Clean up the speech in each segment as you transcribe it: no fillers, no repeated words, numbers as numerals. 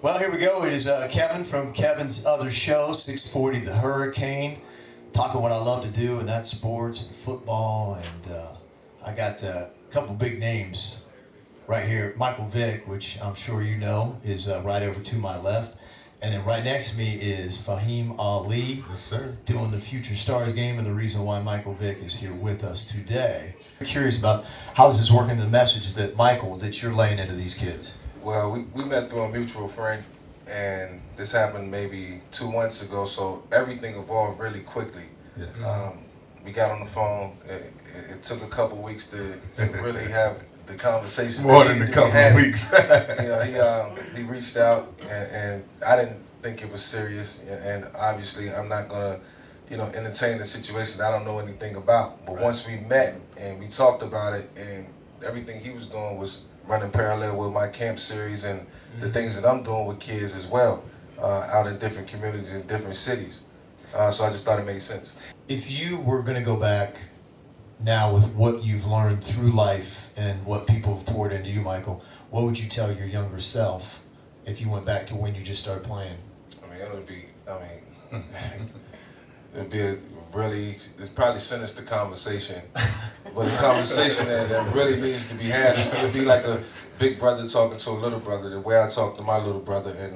Well, here we go. It is Kevin from Kevin's other show, 640 The Hurricane, talking what I love to do, and that's sports and football. And I got a couple big names right here. Michael Vick, which I'm sure you know, is right over to my left. And then right next to me is Fahim Ali. Yes, sir. Doing the Future Stars game, and the reason why Michael Vick is here with us today. I'm curious about how this is working, the message that, Michael, that you're laying into these kids. Well, we met through a mutual friend, and this happened maybe 2 months ago, so everything evolved really quickly. Yes. We got on the phone. It took a couple weeks to really have the conversation. More than a couple of weeks. He reached out, and I didn't think it was serious, and obviously I'm not gonna, entertain the situation I don't know anything about. But once we met and we talked about it, and everything he was doing was running parallel with my camp series and the things that I'm doing with kids as well, out in different communities in different cities. So I just thought it made sense. If you were going to go back now with what you've learned through life and what people have poured into you, Michael, what would you tell your younger self if you went back to when you just started playing? It'd be it's probably sinister conversation, but a conversation that really needs to be had. It'd be like a big brother talking to a little brother, the way I talk to my little brother, and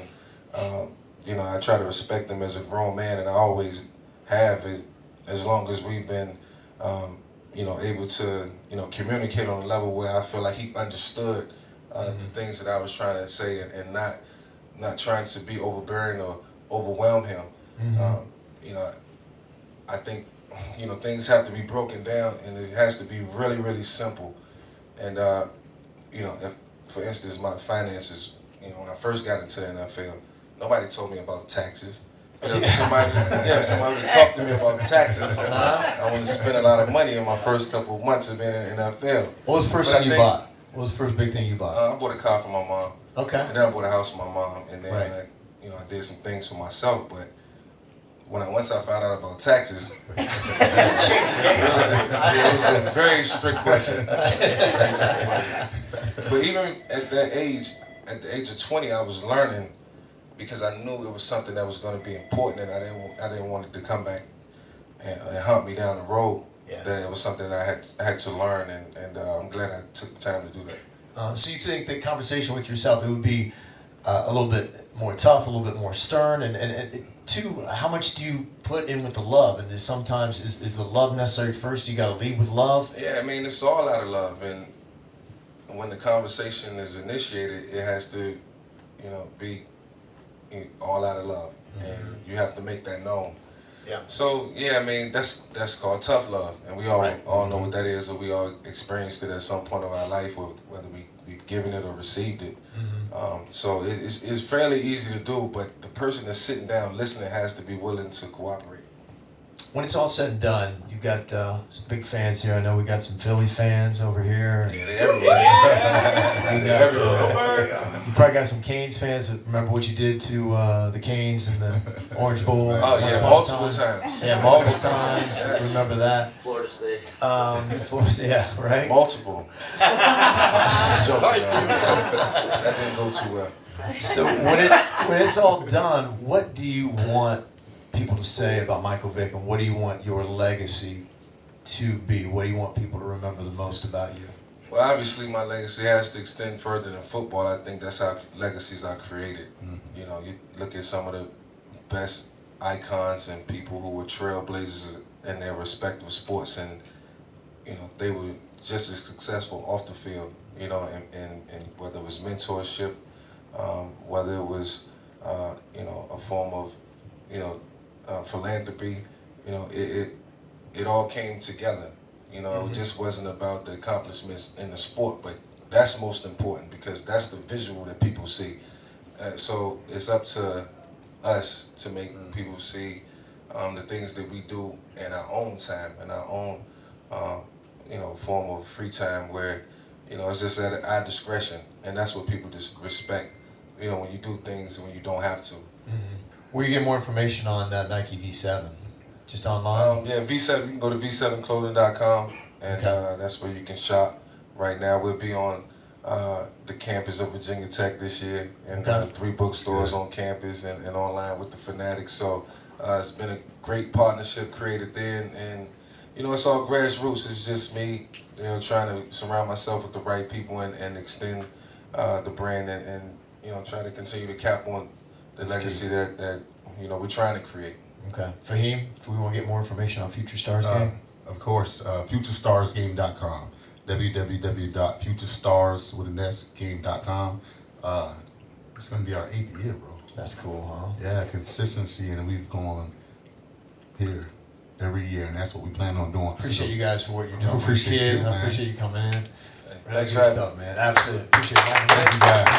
I try to respect him as a grown man, and I always have it, as long as we've been, able to, communicate on a level where I feel like he understood the things that I was trying to say, and not trying to be overbearing or overwhelm him. I think, things have to be broken down, and it has to be really, really simple. And, if, for instance, my finances, when I first got into the NFL, nobody told me about taxes. But if somebody would talk to me about taxes, I want to spend a lot of money in my first couple of months of being in the NFL. What was the first thing you bought? What was the first big thing you bought? I bought a car for my mom. Okay. And then I bought a house for my mom. And then, right. I did some things for myself. But once I found out about taxes, it was a very strict budget. But even at the age of 20, I was learning, because I knew it was something that was going to be important, and I didn't want it to come back and hunt me down the road. Yeah. That it was something that I had to learn, and I'm glad I took the time to do that. So you think the conversation with yourself, it would be a little bit more tough, a little bit more stern, and two, how much do you put in with the love? And sometimes is the love necessary first? You got to lead with love? Yeah, it's all out of love, and when the conversation is initiated, it has to, be all out of love, and you have to make that known. Yeah. So that's called tough love, and we all know what that is, or we all experienced it at some point of our life, whether we've given it or received it. So it's fairly easy to do, but the person that's sitting down listening has to be willing to cooperate. When it's all said and done, you've got some big fans here. I know we got some Philly fans over here. Yeah, they're everywhere. You probably got some Canes fans that remember what you did to the Canes in the Orange Bowl. Oh yeah, multiple times. Yeah, multiple times. Yes. Remember that. Florida State. Yeah, right. Multiple. Sorry, that didn't go too well. So when it's all done, what do you want people to say about Michael Vick, and what do you want your legacy to be? What do you want people to remember the most about you? Well, obviously my legacy has to extend further than football. I think that's how legacies are created. You look at some of the best icons and people who were trailblazers in their respective sports, and they were just as successful off the field. And whether it was mentorship, whether it was a form of philanthropy, it all came together. It just wasn't about the accomplishments in the sport, but that's most important, because that's the visual that people see. So it's up to us to make people see the things that we do in our own time, in our own form of free time, where it's just at our discretion, and that's what people just respect. When you do things when you don't have to. Where you get more information on Nike V7? Just online? Yeah, V7. You can go to v7clothing.com, and that's where you can shop. Right now, we'll be on the campus of Virginia Tech this year, and Okay. 3 bookstores on campus and online with the Fanatics. So it's been a great partnership created there, and you know, it's all grassroots. It's just me, you know, trying to surround myself with the right people and extend the brand and you know, try to continue to cap on the legacy that you know we're trying to create. Okay. Fahim, if we want to get more information on Future Stars game? Of course, FutureStarsGame.com, www.futurestarsgame.com. It's going to be our 8th year, bro. That's cool, huh? Yeah, consistency, and we've gone here every year, and that's what we plan on doing. Appreciate you guys for what you're doing for your Appreciate kids. you, I man. appreciate you coming in. Really Thanks good for having stuff, man. Absolutely. Appreciate it. Thank you, guys.